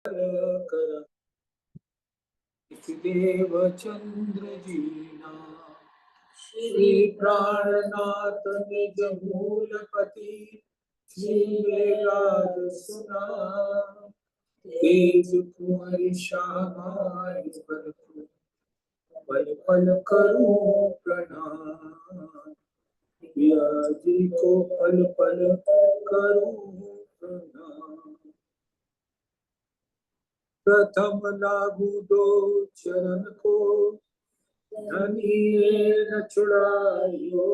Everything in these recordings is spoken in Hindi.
कर देव चंद्र जीना श्री प्राणनाथ निज मूलपति श्रीराज सुना तेज कुंवर शामारि बरखु पल पल करूं प्रणाम पिया जी को पल पल करूं प्रणाम। प्रथम लागू दो चरण को धनिये न छुड़ाइयो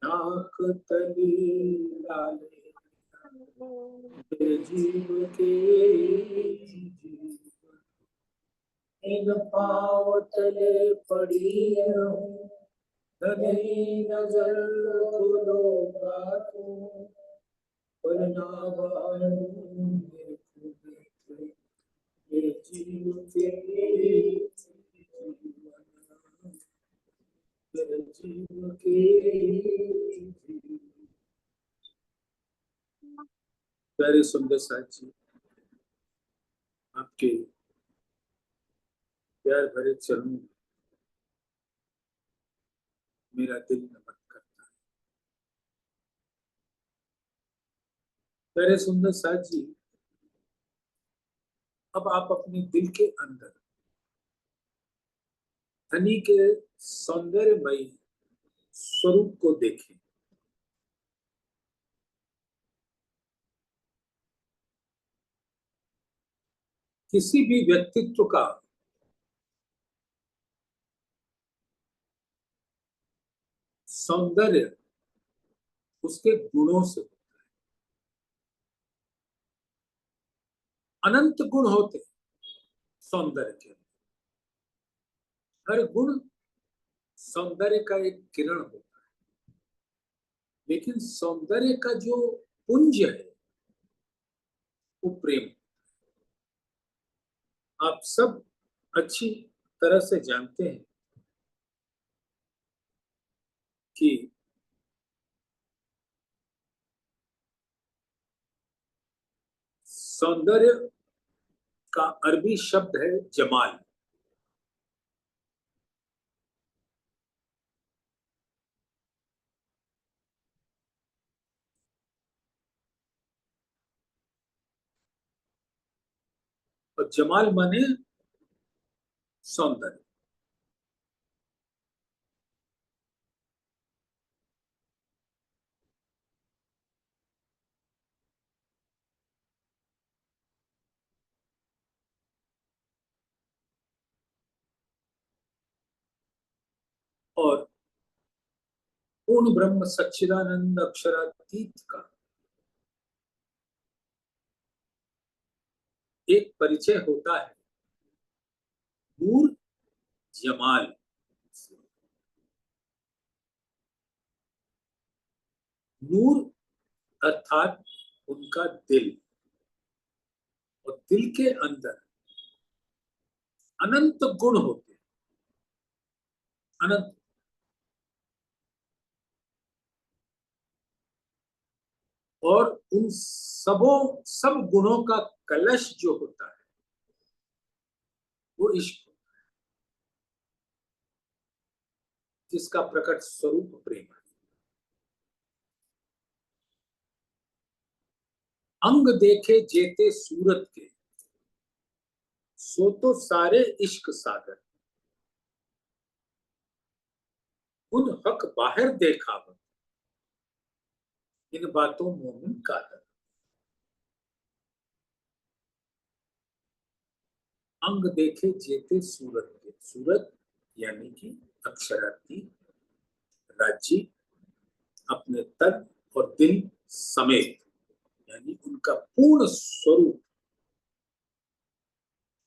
नाक तली लाले जीव के जीवन इन पाँव तले पड़ी रहूं धनी नजर खोलो बातों वरना बारूं ये जीव के जीव के प्यारे सुंदर साथ जी, आपके प्यार भरे चरणों में मेरा दिल नमन करता है। प्यारे सुंदर साथ जी, अब आप अपने दिल के अंदर धनी के सौंदर्यमयी स्वरूप को देखें। किसी भी व्यक्तित्व का सौंदर्य उसके गुणों से होता है। अनंत गुण होते सौंदर्य के, हर गुण सौंदर्य का एक किरण होता है, लेकिन सौंदर्य का जो पुंज है वो प्रेम। आप सब अच्छी तरह से जानते हैं कि सौंदर्य का अरबी शब्द है जमाल। और जमाल माने सौंदर्य। और पूर्ण ब्रह्म सच्चिदानंद अक्षरातीत का एक परिचय होता है नूर जमाल। नूर अर्थात उनका दिल, और दिल के अंदर अनंत गुण होते हैं, अनंत। और उन सब गुणों का कलश जो होता है वो इश्क होता है, जिसका प्रकट स्वरूप प्रेम है। अंग देखे जेते सूरत के सो तो सारे इश्क सागर उन हक बाहर देखावत इन बातों मोमिन का दर। अंग देखे जेते सूरत के, सूरत यानी कि अक्षरातीत राज्य अपने तन और दिल समेत, यानी उनका पूर्ण स्वरूप,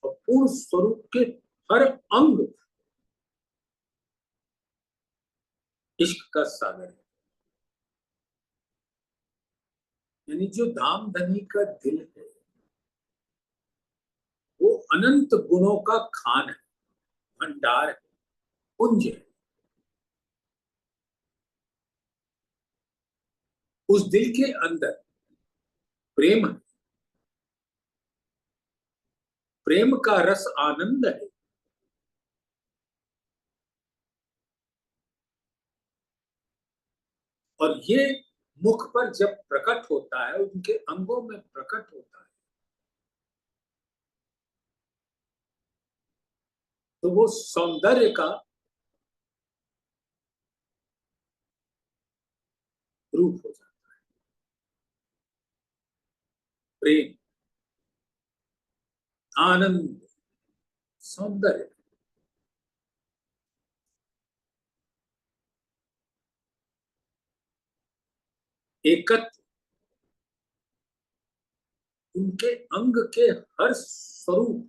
और पूर्ण स्वरूप के हर अंग इश्क का सागर है। यानी जो धाम धनी का दिल है वो अनंत गुणों का खान है, भंडार है, पुंज है। उस दिल के अंदर प्रेम है, प्रेम का रस आनंद है। और ये मुख पर जब प्रकट होता है, उनके अंगों में प्रकट होता है, तो वो सौंदर्य का रूप हो जाता है। प्रेम, आनंद, सौंदर्य, एकत्व, उनके अंग के हर स्वरूप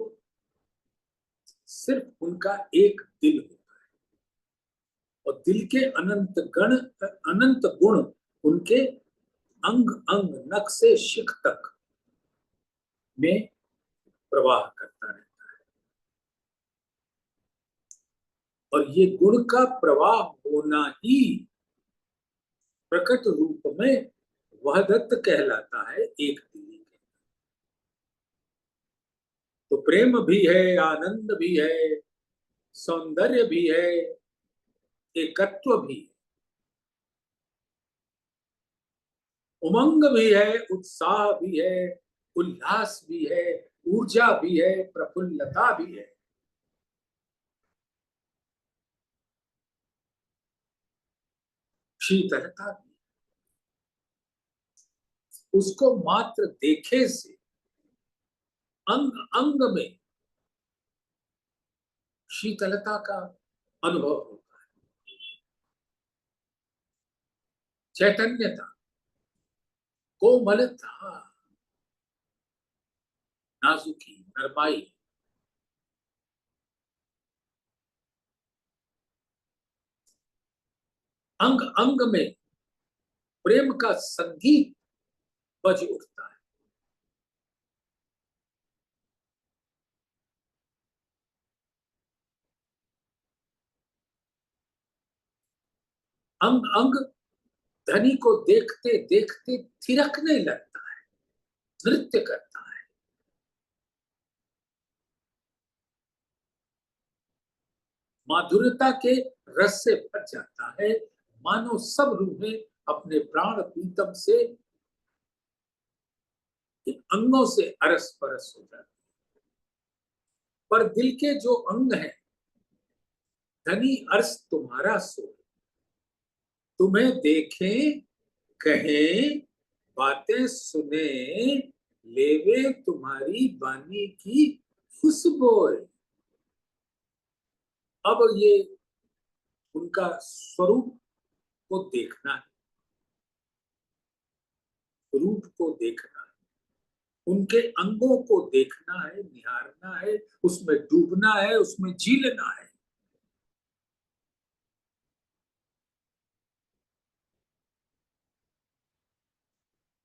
सिर्फ उनका एक दिल होता है। और दिल के अनंत गुण उनके अंग अंग, नख से शिख तक में प्रवाह करता है। और ये गुण का प्रवाह होना ही प्रकट रूप में वहदत कहलाता है, एक दिली के। तो प्रेम भी है, आनंद भी है, सौंदर्य भी है, एकत्व भी है, उमंग भी है, उत्साह भी है, उल्लास भी है, ऊर्जा भी है, प्रफुल्लता भी है, शीतलता भी। उसको मात्र देखे से अंग अंग में शीतलता का अनुभव होता है, चैतन्यता, कोमलता, नाजुकी, नरमाई। अंग अंग में प्रेम का संगीत बज उठता है। अंग अंग धनी को देखते देखते थिरकने लगता है, नृत्य करता है। माधुर्यता के रस से भर जाता है, मानो सब रूहें अपने प्राण प्रीतम से इन अंगों से अरस परस हो जाती। पर दिल के जो अंग हैं, धनी अर्श तुम्हारा सो, तुम्हें देखें, कहें, बातें सुने, लेवे तुम्हारी बानी की खुशबू। अब ये उनका स्वरूप को देखना है, रूप को देखना है, उनके अंगों को देखना है, निहारना है, उसमें डूबना है, उसमें जी लेना है।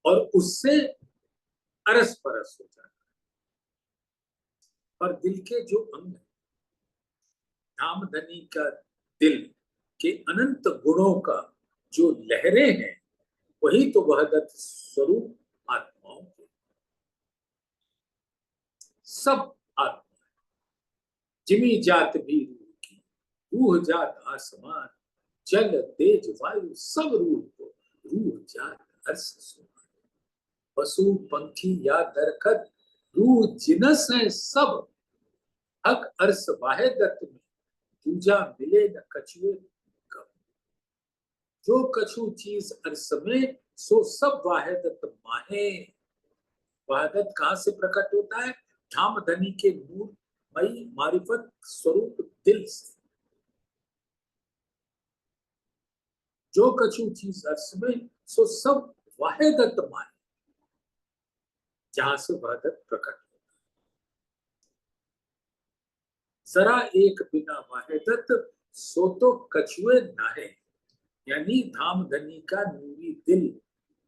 और उससे अरस परस हो जाना। और दिल के जो अंग, धामधनी का दिल के अनंत गुणों का जो लहरें हैं, वही तो वहदत स्वरूप आत्माओं के सब आत्मा, जिमी जात भी रूह की, रूह जात आसमान, जल तेज वायु सब रूह को, रूह जात अर्श सुमान। पशु पंखी या दरखत, रूह जिनस है सब, हक अर्श वाहिदत में, दूजा मिले न कछुए कब। जो कछु चीज अर्श में, सो सब वाहिदत माहे। वाहिदत कहां से प्रकट होता है? धामधनी के नूर मई मारिफत स्वरूप दिल से। जो कछु चीज अर्श में, सो सब वाहिदत माहे, जहां से वाहिदत प्रकट होता है। जरा एक बिना वाहिदत, सो तो कछुए नाहे। यानी धामधनी का नूरी दिल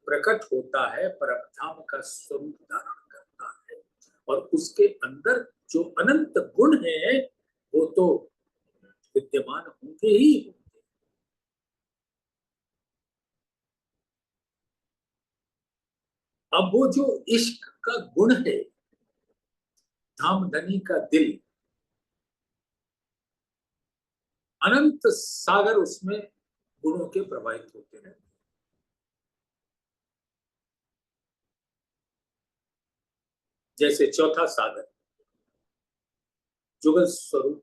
प्रकट होता है, परमधाम का स्वरूप धारण करता है, और उसके अंदर जो अनंत गुण है, वो तो विद्यमान होंगे ही होंगे। अब वो जो इश्क का गुण है, धामधनी का दिल अनंत सागर, उसमें गुणों के प्रवाहित होते रहते हैं। जैसे चौथा सागर जुगल स्वरूप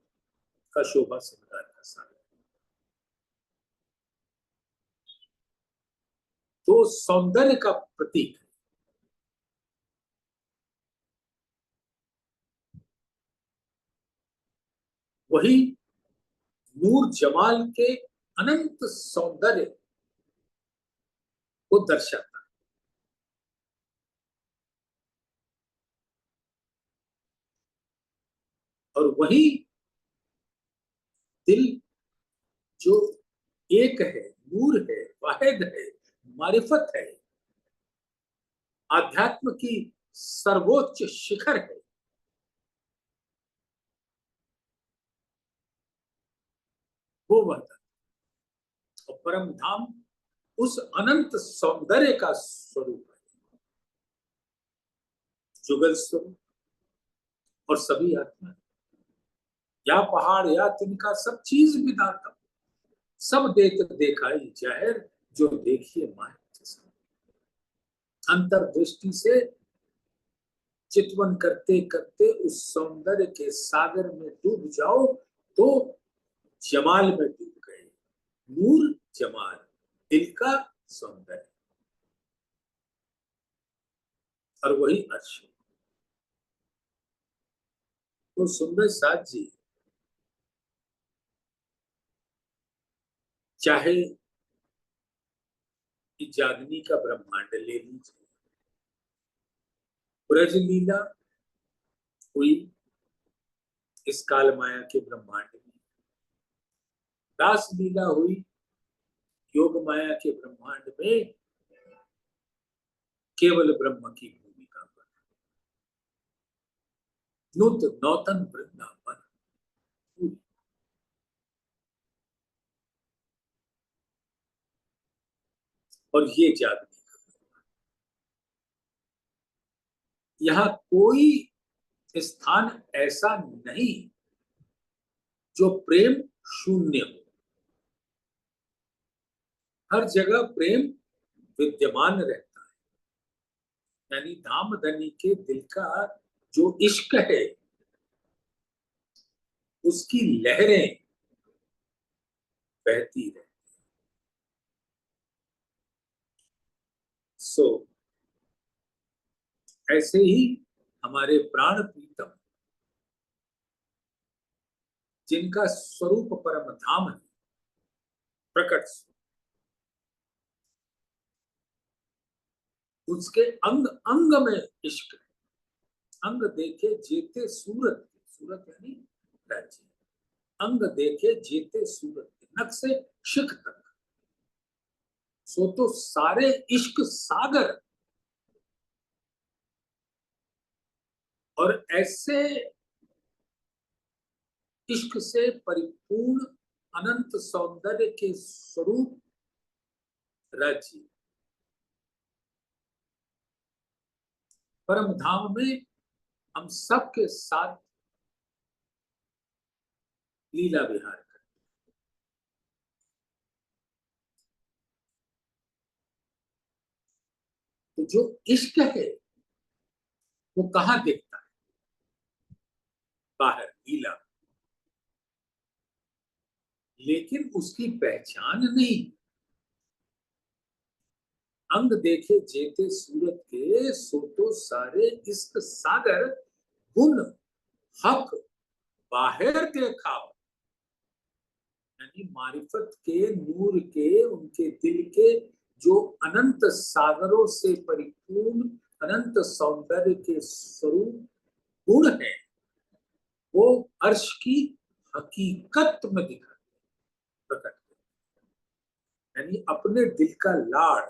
का शोभा श्रृंगार का सागर, तो सौंदर्य का प्रतीक है। वही नूर जमाल के अनंत सौंदर्य को दर्शाता है। और वही दिल जो एक है, नूर है, वाहिद है, मारिफत है, आध्यात्म की सर्वोच्च शिखर है, वो वह और परम धाम उस अनंत सौंदर्य का स्वरूप है, जुगल स्वरूप। और सभी आत्मा, या पहाड़ या तिनका, सब चीज विधाता, सब देख देखाई जाहिर, जो देखिए माया। अंतर्दृष्टि से चितवन करते करते उस सौंदर्य के सागर में डूब जाओ तो जमाल में डूब गए। नूर जमाल, दिल का सौंदर्य, और वही अर्श। तो सुंदर साथ जी, चाहे जागनी का ब्रह्मांड ले लीजिए, ब्रज लीला हुई इस काल माया के ब्रह्मांड में, रास लीला हुई योग माया के ब्रह्मांड में, केवल ब्रह्म की भूमिका पर नुत नौतन वृंदावन। और ये जागने, यहाँ कोई स्थान ऐसा नहीं जो प्रेम शून्य हो। हर जगह प्रेम विद्यमान रहता है। यानी धामधनी के दिल का जो इश्क है, उसकी लहरें बहती रहे। सो ऐसे ही हमारे प्राण प्रीतम, जिनका स्वरूप परम धाम है, प्रकट, उसके अंग अंग में इश्क है। अंग देखे जेते सूरत, सूरत यानी राज्य, अंग देखे जेते सूरत, नख से शिख तक, सो तो सारे इश्क सागर। और ऐसे इश्क से परिपूर्ण अनंत सौंदर्य के स्वरूप राज्य परम धाम में हम सबके साथ लीला विहार करें। तो जो इश्क है वो कहाँ दिखता है? बाहर, लीला, लेकिन उसकी पहचान नहीं। अंग देखे जेते सूरत के, सो तो सारे इश्क सागर, गुण हक बाहर देखा। यानी मारिफत के, नूर के, उनके दिल के जो अनंत सागरों से परिपूर्ण अनंत सौंदर्य के स्वरूप गुण है, वो अर्श की हकीकत में दिखा, प्रकट, यानी अपने दिल का लाड़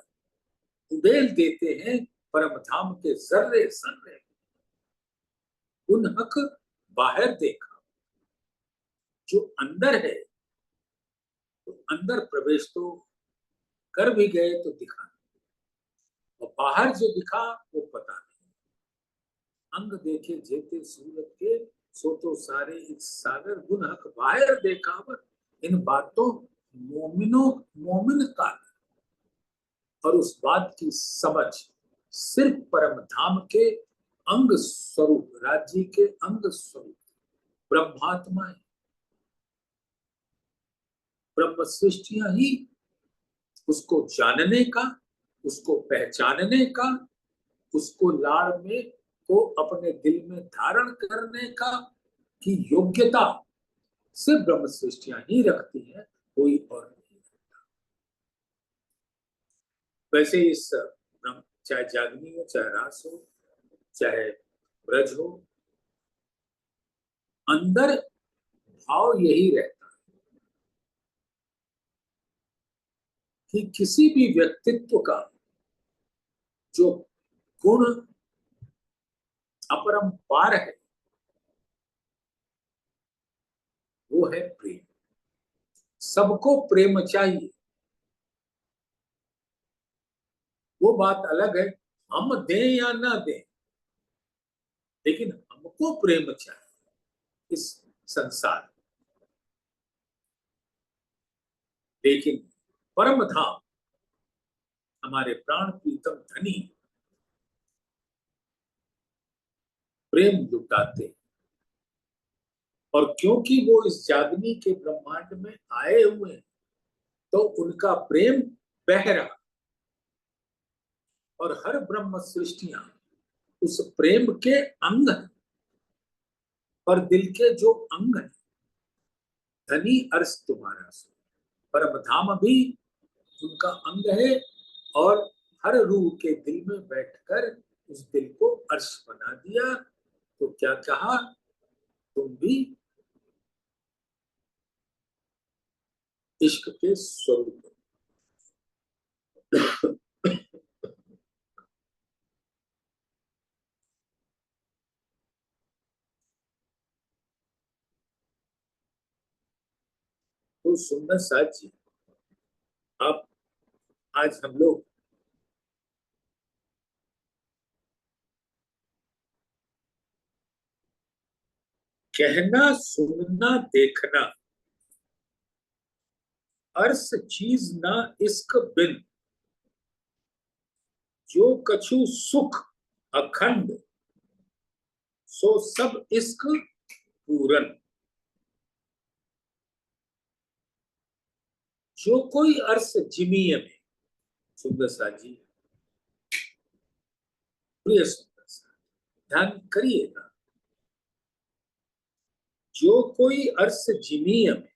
उड़ेल देते हैं परम धाम के जर्रे जर्रे। उन हक बाहर देखा, जो अंदर है, तो अंदर प्रवेश तो कर भी गए तो दिखा, और बाहर जो दिखा वो पता नहीं। अंग देखे जेते सूरत के, सो तो सारे इस सागर गुन हक बाहर देखावर। इन बातों मोमिन का, और उस बात की समझ सिर्फ परम धाम के अंग स्वरूप, राज्य के अंग स्वरूप ब्रह्मात्मा, ब्रह्म सृष्टियां ही उसको जानने का, उसको पहचानने का, उसको लाड़ में को अपने दिल में धारण करने का की योग्यता सिर्फ ब्रह्म सृष्टियां ही रखती है, कोई और नहीं। वैसे इस ब्रह्म, चाहे जागनी हो, चाहे रास हो, चाहे ब्रज हो, अंदर भाव यही रहता है कि किसी भी व्यक्तित्व का जो गुण अपरंपार है वो है प्रेम। सबको प्रेम चाहिए, वो बात अलग है हम दें या ना दें, लेकिन हमको प्रेम चाहिए इस संसार। लेकिन परम धाम हमारे प्राण प्रीतम धनी प्रेम लुटाते, और क्योंकि वो इस जागनी के ब्रह्मांड में आए हुए हैं तो उनका प्रेम बह रहा, और हर ब्रह्म सृष्टियां उस प्रेम के अंग हैं। और दिल के जो अंग हैं, धनी अर्श तुम्हारा सो, परम धाम भी उनका अंग है, और हर रूह के दिल में बैठकर उस दिल को अर्श बना दिया। तो क्या कहा, तुम भी इश्क के स्वरूप। तो सुंदर साथ जी, आप आज हम लोग कहना सुनना देखना अर्स चीज ना इश्क बिन, जो कछु सुख अखंड, सो सब इश्क पूरन। जो कोई अर्स जिमीय में, सुंदर सा जी, प्रिय सुंदर सा, ध्यान करिएगा, जो कोई अर्स जिमीय में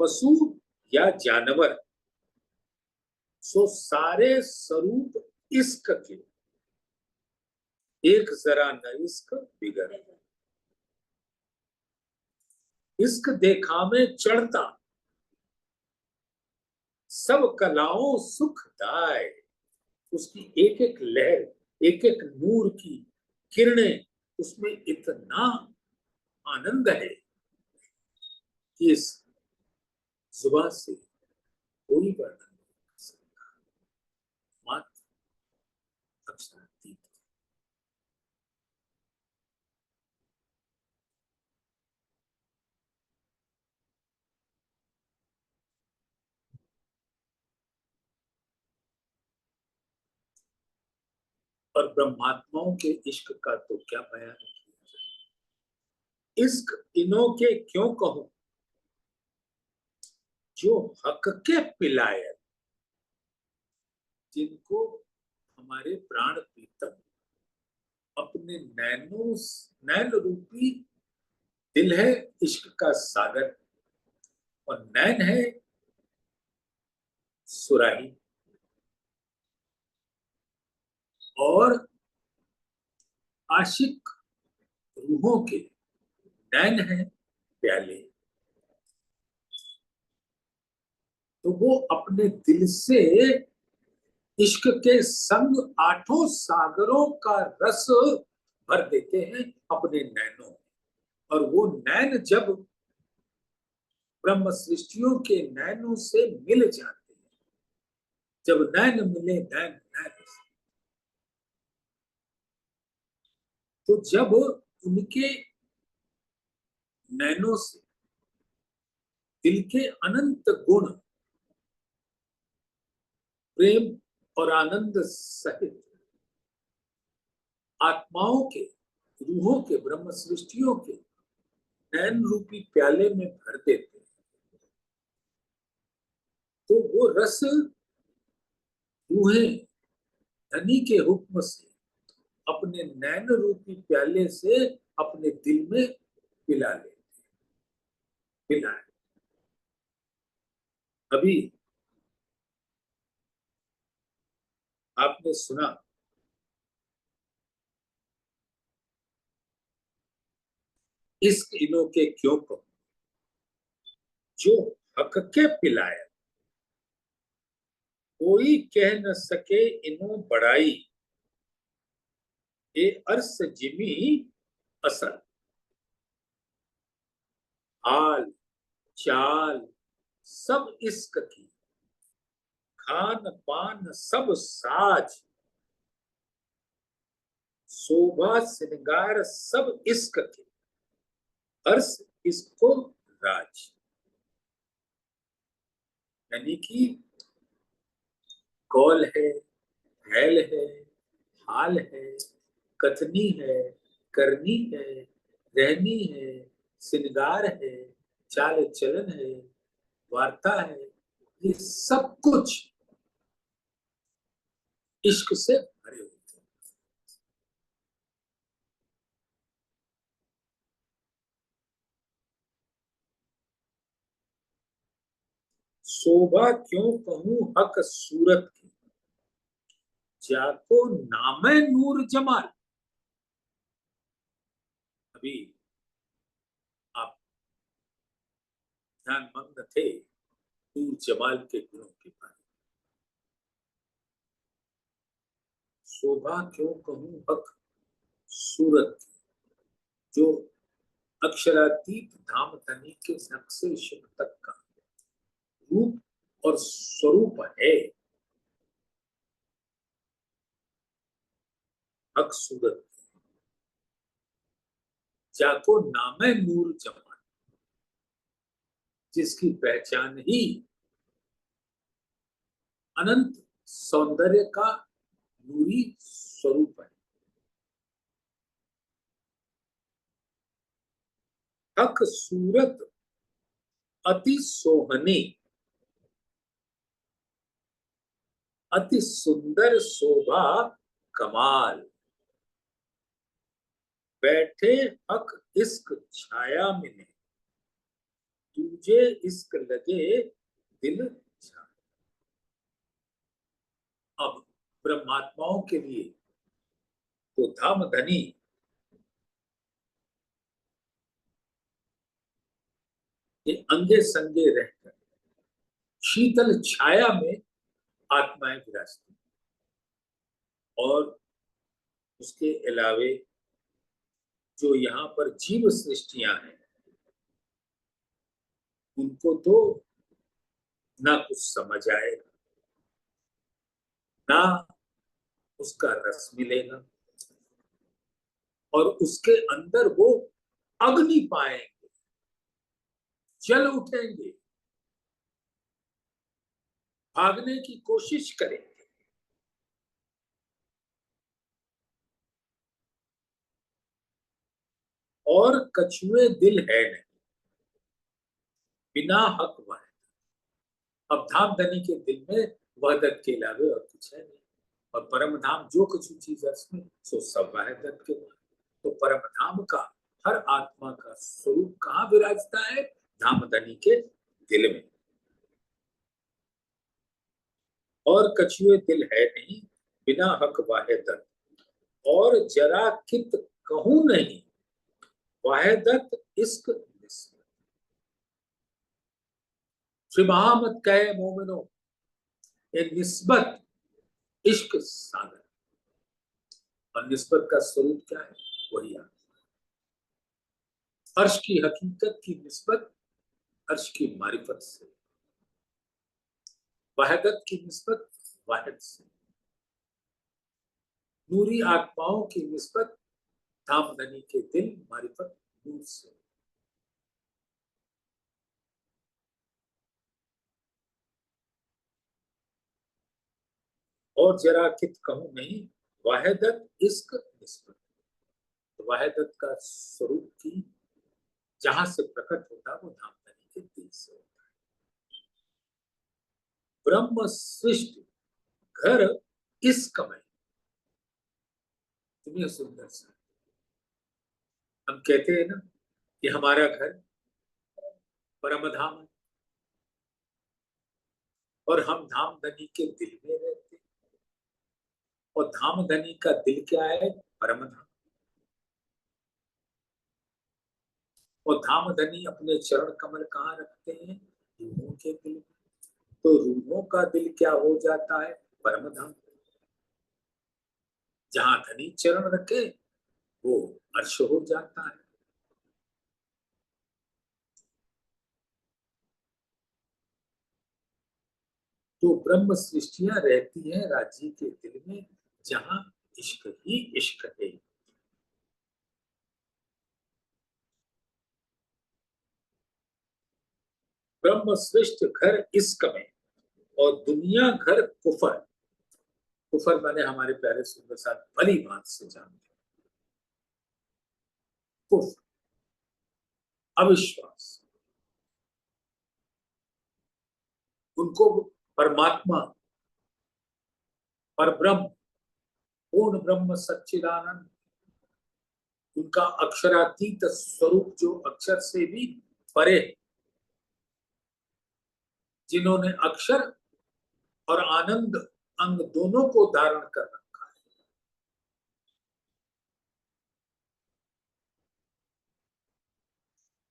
पशु या जानवर, सो सारे स्वरूप इश्क के, एक जरा न इश्क बिगर। इश्क देखा में चढ़ता सब कलाओं सुखदाय। उसकी एक एक लहर, एक एक नूर की किरणें, उसमें इतना आनंद है कि इस जुबान से कोई वर्णन नहीं कर सकता, मात्र अक्षरातीत। और ब्रह्मात्माओं के इश्क का तो क्या बयान किया जाए। इश्क इन्हों के क्यों कहूं, जो हक के पिलाए, जिनको हमारे प्राण प्रीतम अपने नैनों, नैन रूपी दिल है इश्क का सागर, और नैन है सुराही, और आशिक रूहों के नैन है प्याले। तो वो अपने दिल से इश्क के संग आठों सागरों का रस भर देते हैं अपने नैनों में। और वो नैन जब ब्रह्म सृष्टियों के नैनों से मिल जाते हैं, जब नैन मिले नैन नैन, तो जब उनके नैनों से दिल के अनंत गुण प्रेम और आनंद सहित आत्माओं के, रूहों के, ब्रह्म सृष्टियों के नैन रूपी प्याले में भर देते हैं, तो वो रस रूहें धनी के हुक्म से अपने नैन रूपी प्याले से अपने दिल में पिला लेते, पिलाए। अभी आपने सुना इश्क इन्हों के क्यों को जो हक के पिलाया, कोई कह न सके इन्हों बड़ाई, ए अर्स जिमी असल। हाल चाल सब इश्क की, खान पान सब साज, शोभा श्रृंगार सब इश्क के, अर्स इसको राज। यानी कि कौल है, हैल है, हाल है, कथनी है, करनी है, रहनी है, श्रृंगार है, चाल चलन है, वार्ता है, ये सब कुछ इश्क से भरे होते हैं। शोभा क्यों कहूं हक सूरत की, जाको नामे नूर जमाल। अभी आप ध्यानमग्न थे नूर जमाल के गुणों के बारे में। शोभा क्यों कहूं हक सूरत की, जो अक्षरातीत धाम धनी के नक से शिव तक का रूप और स्वरूप है, हक सूरत, जाको नामे नूर जमाल, जिसकी पहचान ही अनंत सौंदर्य का नूरी स्वरूप है। हक सूरत अति सोहनी, अति सुंदर शोभा कमाल, बैठे हक इश्क छाया मिले, तुझे इश्क लगे दिल छा। अब ब्रह्मात्माओं के लिए तो धाम धनी ये अंगे संगे रहकर शीतल छाया में आत्माएं विराजती, और उसके अलावे जो यहाँ पर जीव सृष्टियां हैं उनको तो ना कुछ समझ आएगा, ना उसका रस मिलेगा, और उसके अंदर वो अग्नि पाएंगे, जल उठेंगे, भागने की कोशिश करेंगे। और कछुए दिल है नहीं, बिना हक वह। अब धाम धनी के दिल में वहदत के अलावे और कुछ है नहीं, और परम धाम जो कुछ चीज है उसमें सो सब वहदत के बाद। तो परम धाम का हर आत्मा का स्वरूप कहाँ विराजता है? धाम धनी के दिल में। और कछुए दिल है नहीं, बिना हक वाहिदत, और जरा कित कहूं नहीं, वाहिदत इश्क निस्बत। श्री मत कहे मोमिनो, ये निस्बत इश्क सागर, और निस्बत का स्वरूप क्या है? वही आत्मा। अर्श की हकीकत की निस्बत अर्श की मारिफत से, वहदत की निस्बत वाहिद से, नूरी आत्माओं की निस्बत धाम धनी के दिल मारिफत नूर से। और जरा कित कहूं नहीं वाहिदत इश्क निस्बत। तो वाहिदत का स्वरूप की जहां से प्रकट होता है वो धाम धनी के दिल से होता है। ब्रह्म सृष्टि घर इश्क में। तुम्हें सुंदर सा हम कहते हैं ना कि हमारा घर परम धाम है और हम धाम धनी के दिल में रहते हैं। और धाम धनी का दिल क्या है? परम धाम। और धाम धनी अपने चरण कमल कहाँ रखते हैं? रूहों के दिल में। तो रूहों का दिल क्या हो जाता है? परम धाम। जहां धनी चरण रखे वो अर्श हो जाता है। तो ब्रह्म सृष्टियां रहती है राज्य के दिल में जहां इश्क ही इश्क है। ब्रह्म सृष्ट घर इश्क में और दुनिया घर कुफर। कुफर माने हमारे प्यारे सुंदर साथ भली बात से जानते हैं। कुफर अविश्वास। उनको परमात्मा पर ब्रह्म पूर्ण ब्रह्म सच्चिदानंद उनका अक्षरातीत स्वरूप जो अक्षर से भी परे, जिन्होंने अक्षर और आनंद अंग दोनों को धारण कर रखा है,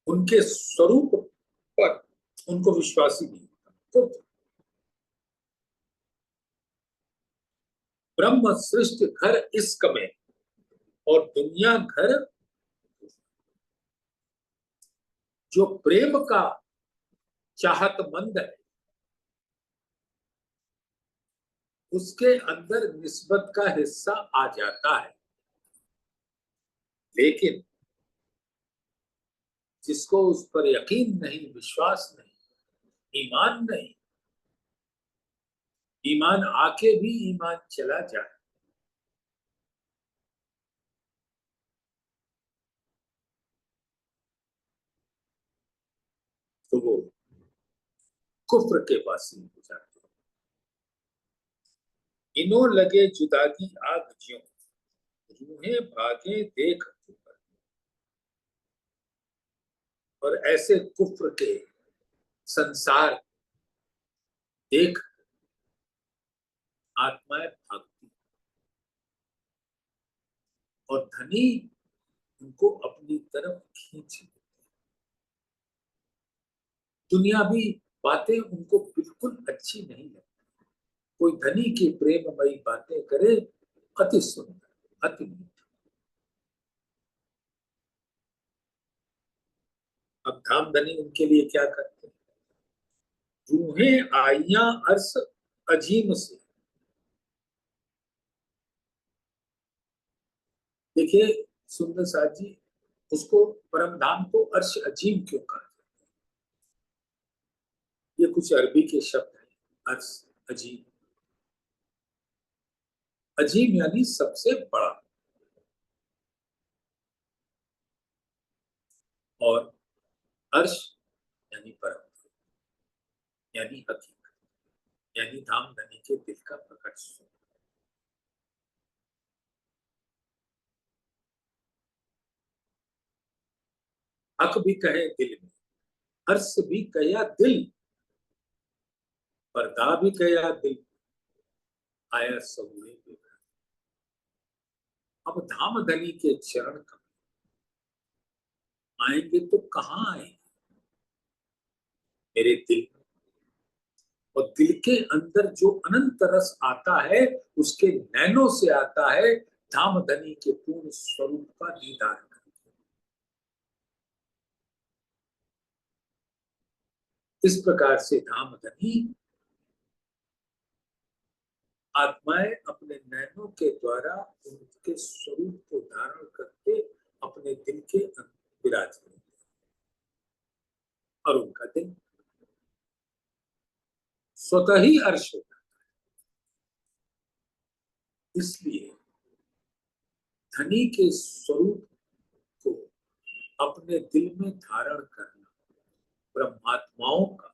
उनके स्वरूप पर उनको विश्वास ही नहीं होता। तो ब्रह्म सृष्टि घर इश्क में और दुनिया घर। जो प्रेम का चाहतमंद है उसके अंदर निस्बत का हिस्सा आ जाता है, लेकिन जिसको उस पर यकीन नहीं, विश्वास नहीं, ईमान नहीं, ईमान आके भी ईमान चला जाए, तो वो कुफ्र के वासी हो जाते हैं। इनो लगे जुदागी आग ज्यों रूहें भागे देख कुफर। और ऐसे कुफ्र के संसार देख आत्माएं भागती और धनी उनको अपनी तरफ खींच लेते। दुनियावी बातें उनको बिल्कुल अच्छी नहीं लगती। कोई धनी की प्रेममयी बातें करे, अति सुंदर, अति मीठा। अब धाम धनी उनके लिए क्या करते हैं? रूहें आइया अर्श अजीम से। देखिए सुंदर साथ जी, उसको परम धाम को अर्श अजीम क्यों कहा? ये कुछ अरबी के शब्द हैं। अर्श अजीम, अजीम यानी सबसे बड़ा, और अर्श यानी परम, यानी हकीकत, यानी धाम धनी के दिल का प्रकट स्वरूप। हक भी कहे दिल में, अर्श भी कया दिल, पर्दा भी कया दिल, आया सबूरे पे। अब धाम धनी के चरण कब आएंगे? तो कहाँ आएंगे? मेरे दिल में। और दिल के अंदर जो अनंत रस आता है उसके नैनों से आता है धाम धनी के पूर्ण स्वरूप का दीदार करके। इस प्रकार से धाम धनी आत्माएं अपने नैनों के द्वारा उनके स्वरूप को धारण करके विराज करते और उनका दिल स्वतः ही अर्श होता है। इसलिए धनी के स्वरूप को अपने दिल में धारण करना ब्रह्मात्माओं का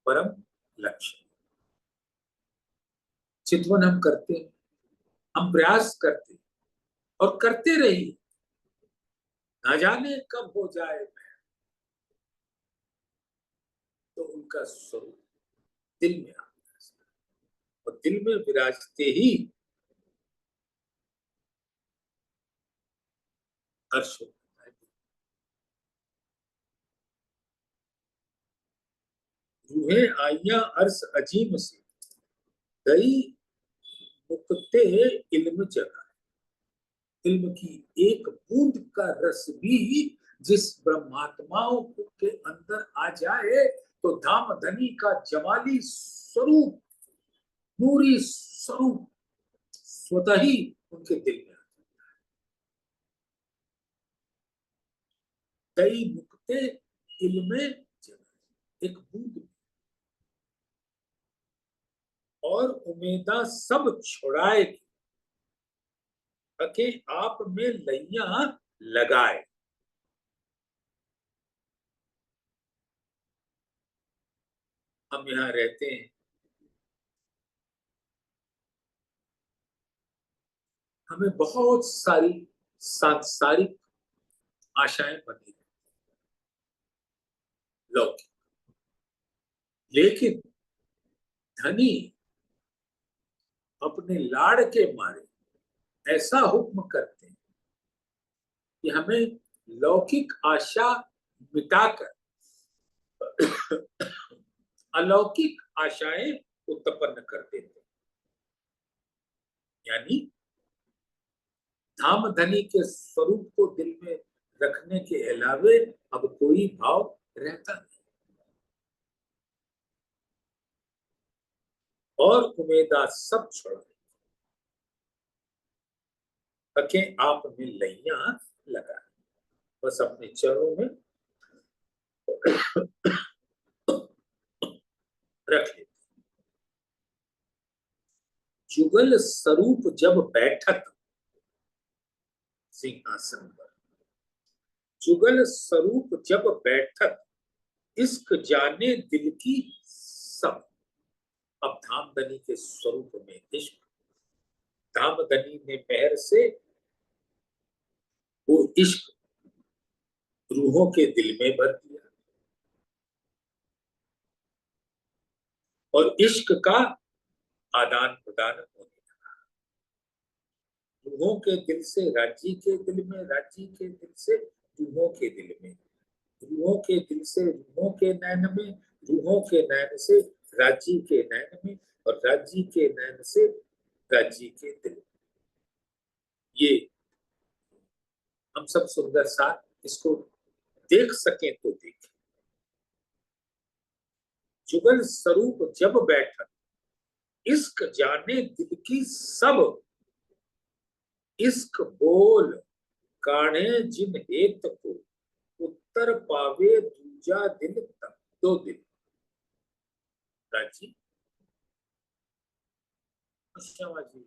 परम लक्ष्य। चिंतन हम करते हैं, हम प्रयास करते हैं और करते रहिए, ना जाने कब हो जाए तो उनका स्वरूप दिल में आता है और दिल में विराजते ही अर्श होता है। रूहें आइया अर्श अजीम से गई मुक्ते इल्म जगा। इल्म की एक बूंद का रस भी जिस ब्रह्मात्माओं के अंदर आ जाए तो धाम धनी का जमाली स्वरूप, नूरी स्वरूप स्वतः ही उनके दिल में आता है। कई मुक्ते इल्म जगा, एक बूंद और उमेदा सब छुड़ाए के आप में लैया लगाए। हम यहाँ रहते हैं, हमें बहुत सारी सांसारिक आशाएं बनी लौकिक, लेकिन धनी अपने लाड़ के मारे ऐसा हुक्म करते हैं कि हमें लौकिक आशा मिटाकर अलौकिक आशाएं उत्पन्न कर देते हैं। यानी धाम धनी के स्वरूप को दिल में रखने के अलावे अब कोई भाव रहता नहीं। और उमेदा सब छोड़ रखे आप में लैया लगा, बस अपने चरणों में रख ले। जुगल स्वरूप जब बैठत सिंहासन पर, जुगल स्वरूप जब बैठत इश्क जाने दिल की सब। अब धामधनी के स्वरूप में इश्क, धामधनी ने मेहर से वो इश्क रूहों के दिल में भर दिया और इश्क का आदान प्रदान होने लगा। रूहों के दिल से राज्य के दिल में, राज्य के दिल से रूहों के दिल में, रूहों के दिल से रूहों के नैन में, रूहों के नैन से राज्य के नैन में और राज्य के नैन से राज्य के दिल में। ये हम सब सुंदर साथ इसको देख सकें तो देखें। जुगल स्वरूप जब बैठा इश्क जाने दिल की सब, इश्क बोल काढ़े जिन हेत को उत्तर पावे दूजा दिल तक दो दिल। राजी श्यामा जी,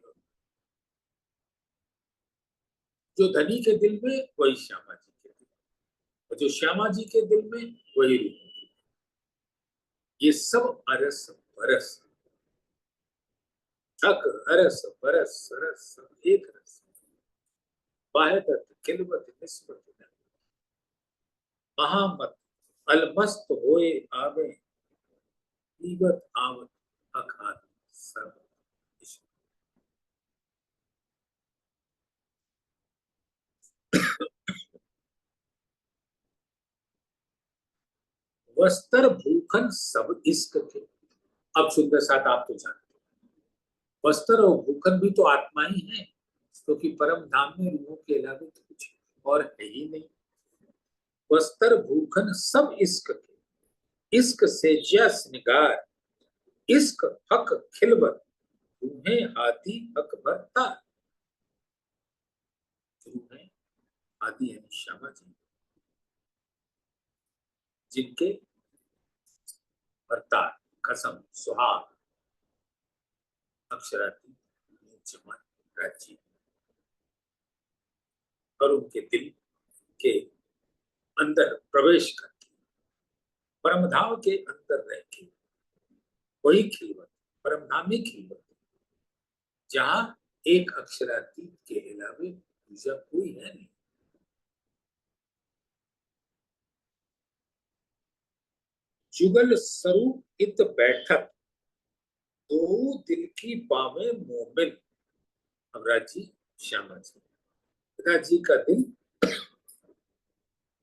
जो धनी के दिल में वही श्यामा जी के दिल में, और जो श्यामा जी के दिल में वही रूप। ये सब अरस बरस, थक हरस बरस सरस सब एक रस, वाहिदत खिलवत निस्बत महामत अलमस्त होए आवे ईवत आवत अखात सर्व। वस्त्र भूखन सब इश्क थे। अब सुंदर साथ आप तो जानते हैं, वस्त्र और भूखन भी तो आत्मा ही है, क्योंकि परम धाम में रूहों के अलावा तो कुछ और है ही नहीं। वस्त्र भूखन सब इश्क थे, इश्क से ज्या श्रृंगार, इश्क हक खिलवत रूहें हाथी हक भरता। रूहें आदि है श्यामा जी, जिनके वर्तार, कसम, सुहाग, अक्षराती, जमान, राज्य और उनके दिल के अंदर प्रवेश करके परमधाम के अंदर रह के वही खिलवत, परमधाम में खिलवत, जहां एक अक्षरातीत के अलावे दूसरा कोई है नहीं। जुगल स्वरूप इत बैठक, दो दिल की पावे मोमिन। अब राजी श्यामा जी, राजी का दिल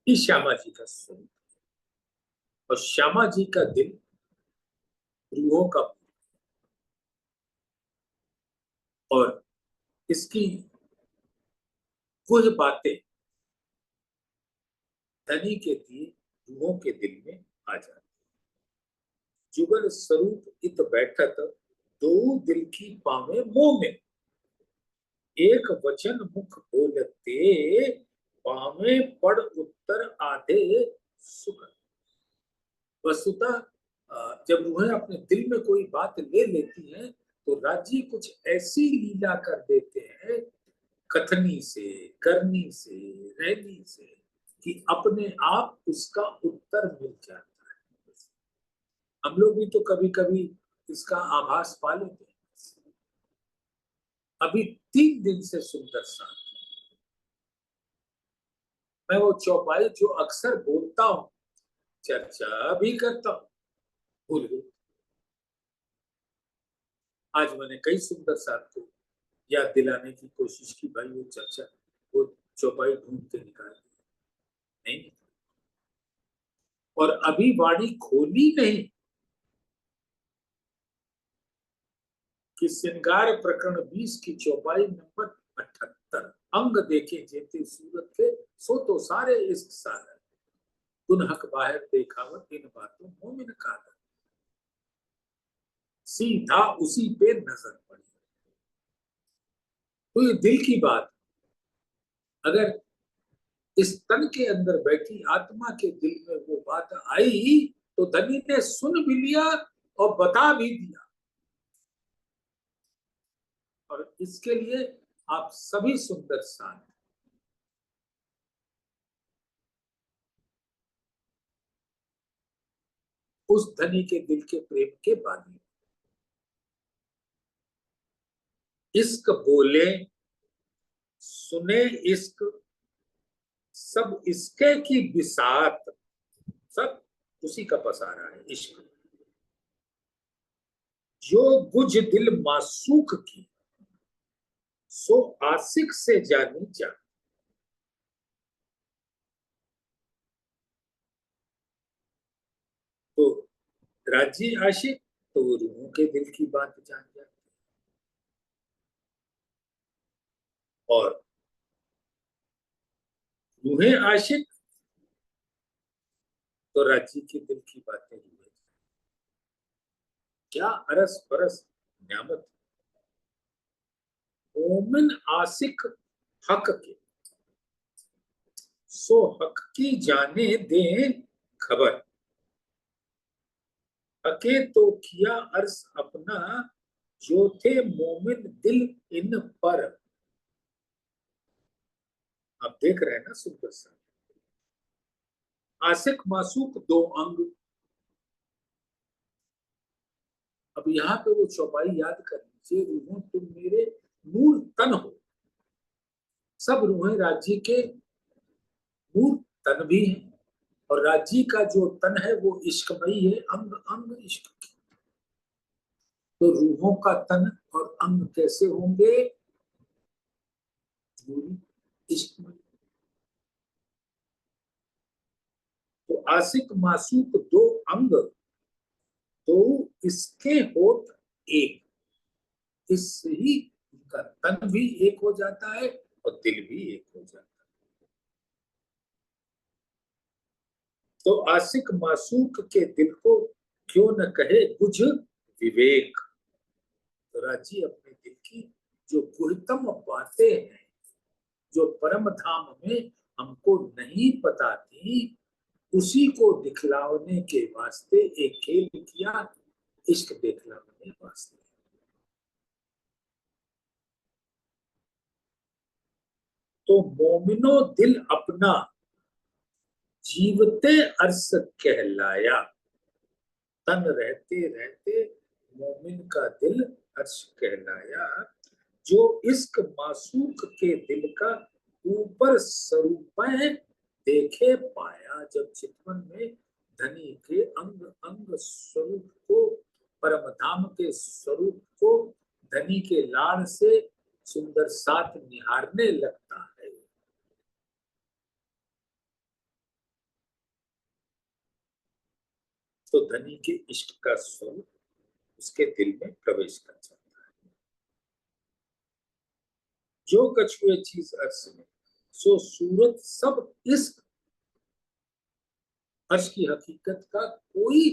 ही श्यामा जी का स्वरूप, और श्यामा जी का दिल रूहों का, और इसकी कुछ बातें धनी के दिए रूहों के दिल में आ जाती। जुगल स्वरूप इत बैठत, दो दिल की पावे मोमिन। एक वचन मुख बोलते, पावे पड़ उत्तर आधे सुख। वस्तुतः जब रूहें अपने दिल में कोई बात ले लेती हैं तो राजी कुछ ऐसी लीला कर देते हैं, कथनी से, करनी से, रहनी से, कि अपने आप उसका उत्तर मिल जाता है। हम लोग भी तो कभी कभी इसका आभास पा लेते हैं। अभी 3 दिन से सुंदर सा मैं वो चौपाई जो अक्सर बोलता हूं, चर्चा भी करता हूं, भूल गई। आज मैंने कई सुंदर साथ को याद दिलाने की कोशिश की, भाई वो चर्चा, वो चौपाई ढूंढ के निकाल नहीं, और अभी वाणी खोली नहीं कि श्रृंगार प्रकरण 20 की चौपाई नंबर 78, अंग देखे जेते सूरत के, सो तो सारे इश्क सागर, गुन हक बाहर देखावत, इन बातों मोमिन का, सीधा उसी पे नजर पड़ी। तो ये दिल की बात, अगर इस तन के अंदर बैठी आत्मा के दिल में वो बात आई तो धनी ने सुन भी लिया और बता भी दिया। और इसके लिए आप सभी सुंदर साथ उस धनी के दिल के प्रेम के बानी। इश्क बोले सुने इश्क, सब इसके की बिसात, सब उसी का पसारा है इश्क। जो गुज दिल मासूक की, सो आशिक से जानी जा। तो राजी आशिक तो वो रूहों के दिल की बात जान जाए, और रूहें आशिक तो राजी के दिल की बातें रूहें। क्या अरस परस न्यामत, मोमिन आशिक हक के, सो हक की जाने दे खबर। हके तो किया अर्स अपना, जो थे मोमिन दिल इन पर। आप देख रहे हैं ना सुंदर सा, आशिक मासूक दो अंग। अब यहाँ पे वो चौपाई याद कर लीजिए, रूहों तुम मेरे मूल तन हो। सब रूहें राज्य के मूल तन भी हैं, और राज्य का जो तन है वो इश्कमयी है, अंग अंग इश्क। तो रूहों का तन और अंग कैसे होंगे? इश्कमयी। तो आशिक मासूक दो अंग, तो इसके होत एक, इससे ही उनका तन भी एक हो जाता है और दिल भी एक हो जाता है। तो आशिक मासूक के दिल को क्यों न कहे बुझ विवेक। तो राजी अपने दिल की जो गुहतम बातें हैं, जो परम धाम में हमको नहीं पता थी, उसी को दिखलाने के वास्ते एक खेल किया, इश्क दिखलाने वास्ते। तो मोमिनो दिल अपना जीवते अरस कहलाया, तन रहते रहते मोमिन का दिल अर्श कहलाया। जो इश्क मासूक के दिल का ऊपर स्वरूप देखे पाया, जब चितवन में धनी के अंग अंग स्वरूप को, परम धाम के स्वरूप को धनी के लाड़ से सुंदर साथ निहारने लगता है, तो धनी के इष्ट का स्वरूप उसके दिल में प्रवेश कर जाता है। जो कछुए चीज अर्श में, सो सूरत सब इस अर्श की हकीकत का कोई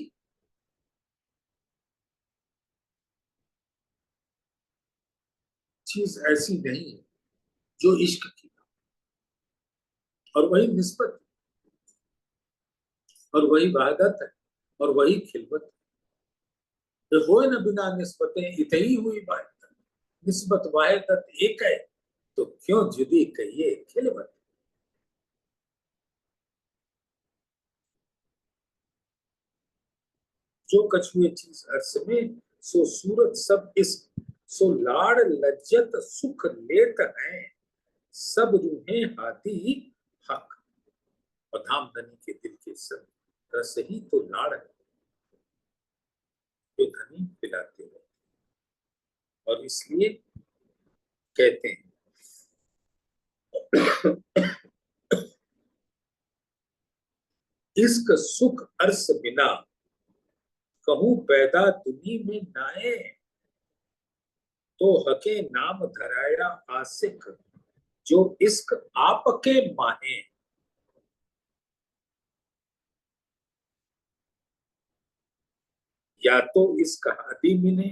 चीज ऐसी नहीं है जो इश्क की, और वही निस्बत, और वही वहदत है, और वही खिलवत है। हो न बिना निस्बतें इत ही हुई बात, निस्बत वाहिदत एक है, तो क्यों जुदी कहिए खिलवत। जो कछुए चीज अर्श में, सो सूरत सब इस, सो लाड़ लज्जत सुख लेत हैं सब रूहें हाथी हक। और धाम धनी के दिल के सब रस ही तो लाड़ है, जो धनी पिलाते हैं। और इसलिए कहते हैं इश्क सुख अर्स बिना कहूं पैदा दुनी में नाए, तो हके नाम धराया आसिक जो इश्क आपके माहे। या तो इश्क हादी मिले,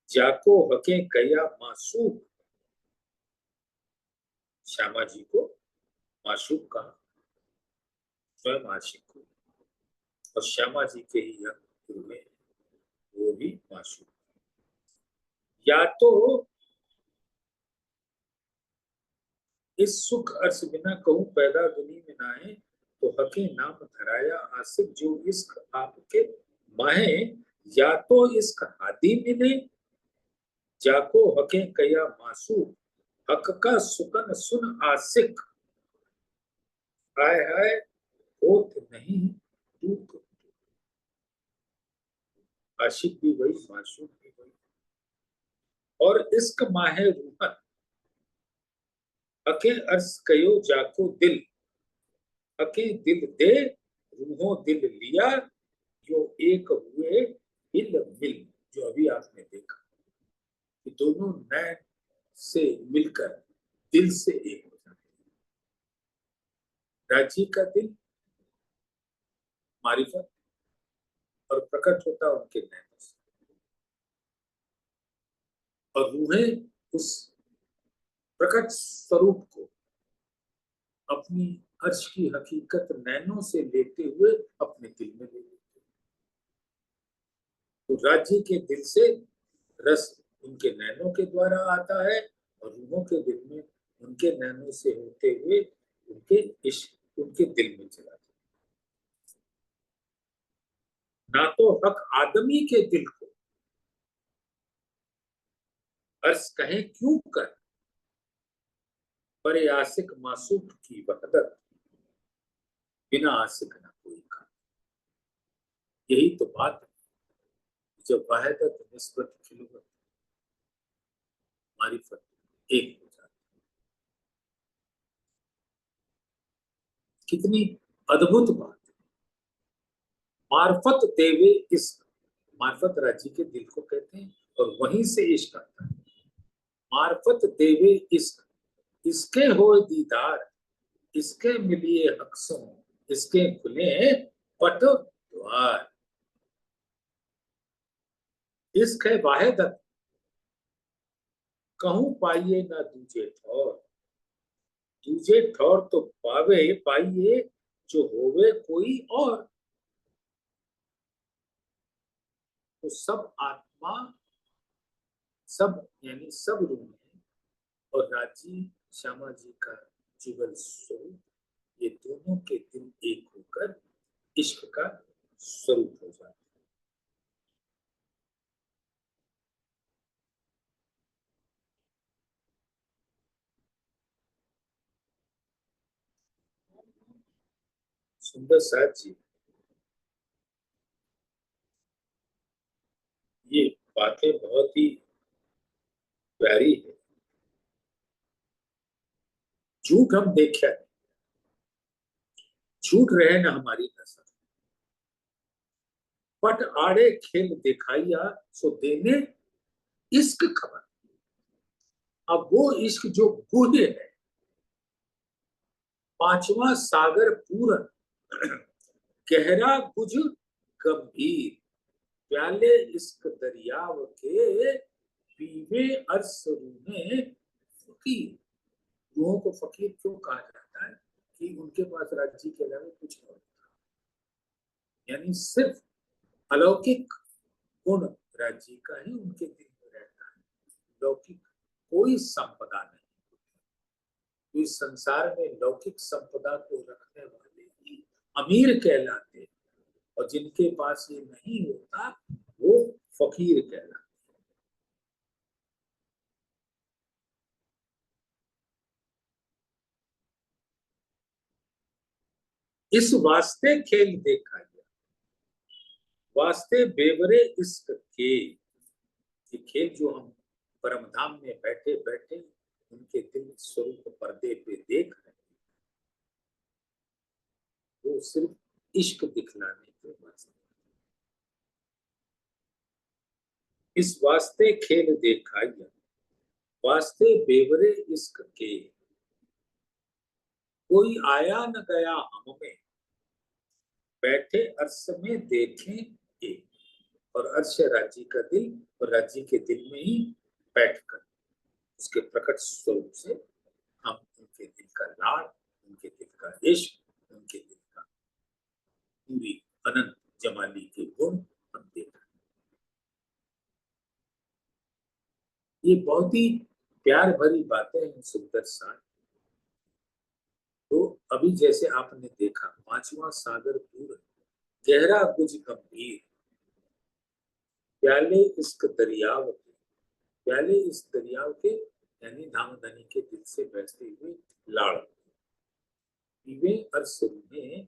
जाको हके कया मासूक, श्यामा जी को माशूक कहा, स्वयं आशिक को, और श्यामा जी के ही गुरु में वो भी माशूक। या तो इस सुख अर्श बिना कहूं पैदा दुनी में नाए, तो हके नाम धराया आसिक जो इश्क आपके माहे। या तो इश्क हादी मिले, जाको हके कया मासू, हक का सुकन सुन आसिक, हाय हाय होत नहीं दुख। आशिक भी वही, माशूक भी वही। और इश्क माहे रूहन, हके अर्श कयो जाको दिल, हके दिल दे रूहों दिल लिया, जो एक हुए हिल मिल। जो अभी आपने देखा कि दोनों नैन से मिलकर दिल से एक हो जाते हैं। राजी का दिल मारिफत, और प्रकट होता उनके नैनों से, और रूहें उस प्रकट स्वरूप को अपनी अर्श की हकीकत नैनों से लेते हुए अपने दिल में ले लेते हैं। तो राज्य के दिल से रस उनके नैनों के द्वारा आता है, और रूहों के दिल में उनके नैनों से होते हुए उनके इश्क उनके दिल में चला जाता है। ना तो हक आदमी के दिल को अर्श कहे क्यों कर, पर आशिक मासूक की वहदत, बिना आशिक ना कोई का। यही तो बात है, जब वहदत निस्बत खिलवत मारिफत एक हो जाती, कितनी अद्भुत बात है। मार्फत देवे इश्क, मार्फत राजी के दिल को कहते हैं, और वहीं से इश्क आता है। मार्फत देवे इश्क, इसके हो दीदार, इसके मिलिए हक्सों, इसके खुले पट द्वार। इश्क है वाहिदत, कहूं पाइए ना दूजे ठौर, दूजे ठौर तो पावे पाइए जो होवे कोई और। तो सब आत्मा, सब यानी सब रूम है, और राजी श्यामा जी का जुगल स्वरूप, ये दोनों के दिल एक होकर इश्क का स्वरूप हो जाता है। सुंदर साथ जी, ये बातें बहुत ही प्यारी है। झूठ हम देखे, झूठ रहे न हमारी नजर, पट आड़े खेल दिखाइया, सो देने इश्क खबर। अब वो इश्क जो बूढ़े है, पांचवा सागर पूरन, गहरा गुज गंभीर, प्याले इश्क दरियाव के, पीवे अरस रूहे फकीर। रूहों को फकीर क्यों कहा जाता है? कि उनके पास राज्य के अलावा कुछ नहीं, यानी सिर्फ अलौकिक गुण राज्य का ही उनके दिल में रहता है, लौकिक कोई संपदा नहीं। तो इस संसार में लौकिक संपदा को रखने वाले ही अमीर कहलाते हैं, और जिनके पास ये नहीं होता वो फकीर कहलाते। इस वास्ते खेल देखा गया, वास्ते बेवरे इश्क के, ये खेल जो हम परम धाम में बैठे बैठे उनके दिल स्वरूप पर्दे पे देख रहे हैं, वो सिर्फ इश्क दिखलाने के वास्ते। इस वास्ते खेल देखाइया, वास्ते बेवरे इश्क के, कोई आया न गया हम में, बैठे अर्श में देखें एक। और अर्श राज्य का दिल, और राज्य के दिल में ही बैठकर उसके प्रकट स्वरूप से हम उनके दिल का लाड़, उनके दिल का इश्क, उनके दिल का पूरी अनंत जमाली के गुण हम देख रहे हैं। ये बहुत ही प्यार भरी बातें हैं सुंदर साथ। तो अभी जैसे आपने देखा, पांचवा सागर पूर, गहरा कुछ गंभीर, प्याले इश्क दरियाव के, प्याले इस दरियाव के यानी धामधनी के दिल से बहते हुए लाड़, पीवे अर्श में।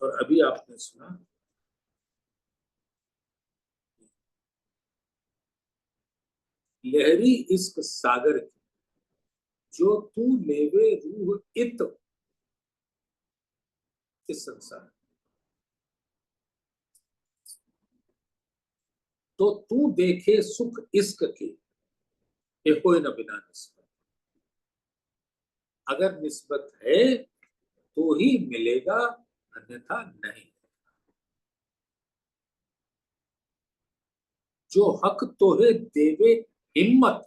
और अभी आपने सुना, लहरी इश्क सागर की, जो तू लेवे रूह इत, इस संसार तो तू देखे सुख इश्क के, ये कोई न बिना निस्बत। अगर निस्बत है तो ही मिलेगा, अन्यथा नहीं। जो हक तोहे देवे हिम्मत,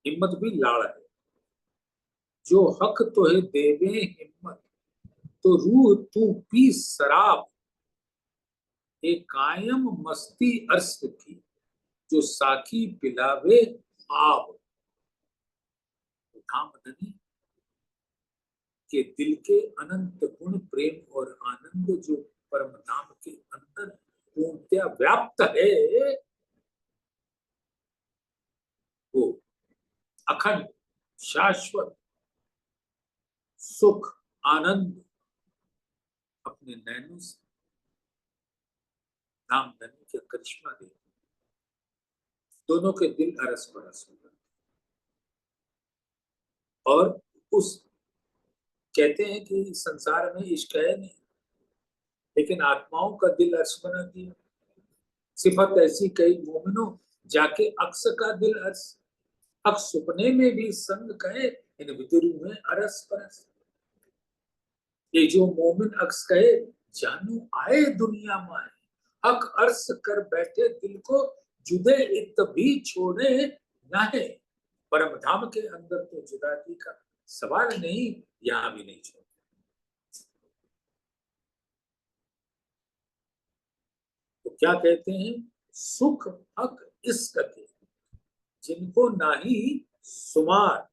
हिम्मत भी लाड़ है, जो हक तोहे देवे हिम्मत, तो रूह तू पी शराब, एक कायम मस्ती अर्श की, जो साकी पिलावे आब। धामधनी के दिल के अनंत गुण प्रेम और आनंद जो परम धाम के अंदर पूर्णतया व्याप्त है, वो अखंड शाश्वत सुख आनंद अपने नैनों से धामधनी के करिश्मा दे, दोनों के दिल अरस परस हो गए। और उस कहते हैं कि संसार में इश्क है नहीं, लेकिन आत्माओं का दिल अर्श बना दिया। सिफत ऐसी कई मोमिनो, जाके अक्स का दिल अर्श, अक्स सुपने में भी संग कहे, इन विदुरु में अरस परस। ये जो मोमिन अक्स कहे, जानू आए दुनिया में आए, हक अर्श कर बैठे दिल को, जुदे इत भी छोड़े ना है। परम धाम के अंदर तो जुदाई का सवाल नहीं, यहां भी नहीं छोड़। तो क्या कहते हैं, सुख हक इश्क के, जिनको नाही सुमार,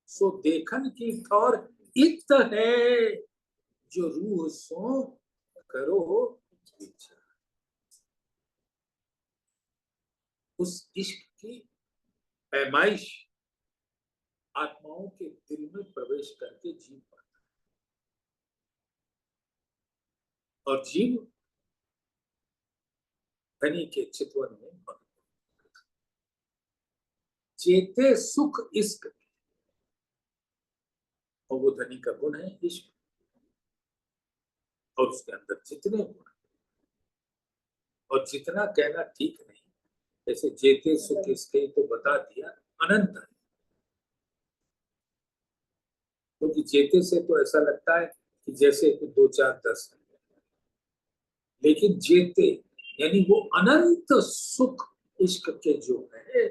सो देखन की ठौर इत है, जो रूह सो करो विचार। उस इश्क की पैमाइश आत्माओं के दिल में प्रवेश करके जीव पाता है, और जीव धनी के चितवन में बंद। चेते सुख इश्क, और वो धनी का गुण है इश्क, और उसके अंदर जितने गुण, और जितना कहना ठीक नहीं, जैसे जेते सुख इसके तो बता दिया अनंत है, क्योंकि जेते से तो ऐसा लगता है कि जैसे कि 2 4 10 है, लेकिन जेते यानी वो अनंत सुख इश्क के जो है,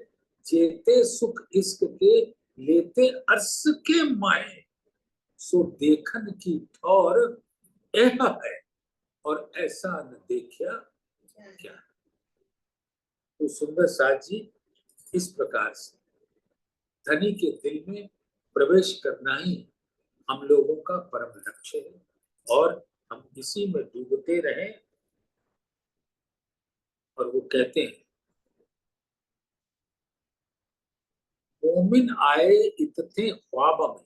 जेते सुख इश्क के, लेते अर्श के माए, सो देखन की ठौर यह है, और ऐसा न देखिया क्या। तो सुंदर साथ जी इस प्रकार से धनी के दिल में प्रवेश करना ही हम लोगों का परम लक्ष्य है, और हम इसी में डूबते रहें। और वो कहते हैं, मोमिन आए इतने ख्वाब में,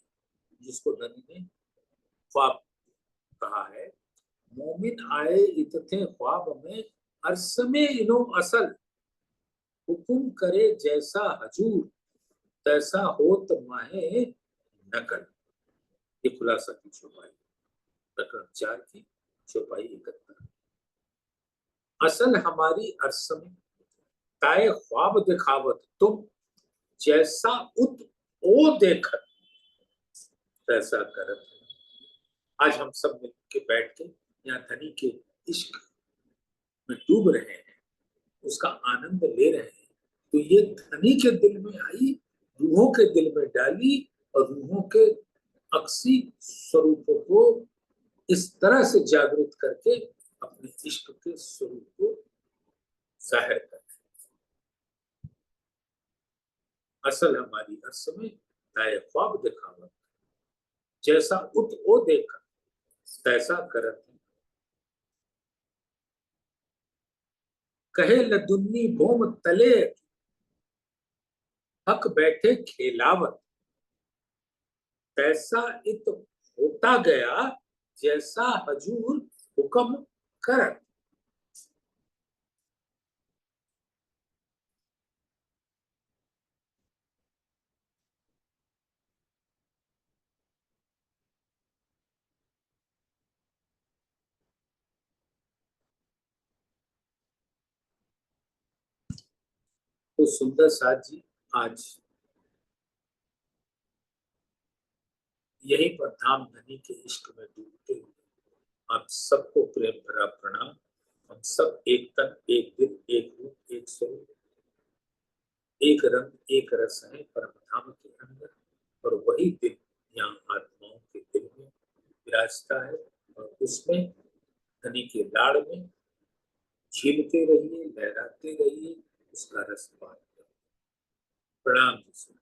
जिसको धनी ने ख्वाब कहा है, मोमिन आए इतने ख्वाब में, अर्श में इनो असल, हुकुम करे जैसा हजूर, तैसा होत माहे नकल। ये खुलासा की छुपाई, प्रकरण 4 की छुपाई 71। असल हमारी अर्श में, ताए ख्वाब दिखावत तुम, जैसा उत ओ देखत, तैसा करत। आज हम सब मिल के बैठ के यहाँ धनी के इश्क में डूब रहे हैं, उसका आनंद ले रहे हैं। तो ये धनी के दिल में आई, रूहों के दिल में डाली, और रूहों के अक्सी स्वरूपों को इस तरह से जागृत करके अपने इश्क के स्वरूप को जाहिर कर। असल हमारी अर्श में, ताए ख्वाब दिखावत, जैसा उत ओ देखा, तैसा करत। कहे लदुन्नी भोम तले, हक बैठे खेलावत, तैसा इत होता गया, जैसा हजूर हुक्म करत। तो सुंदर साथ जी आज यहीं पर धाम धनी के इश्क में डूबते हुए आप सबको प्रेम भरा प्रणाम। हम सब एक तन, एक दिल, एक रूप, एक स्वरूप, एक रंग, एक रस है परम धाम के अंदर, और वही दिल यहाँ आत्माओं के दिल में विराजता है, और उसमें धनी के लाड़ में झीलते रहिए, लहराते रहिए, उसका रस पान करिए। प्रणाम जी।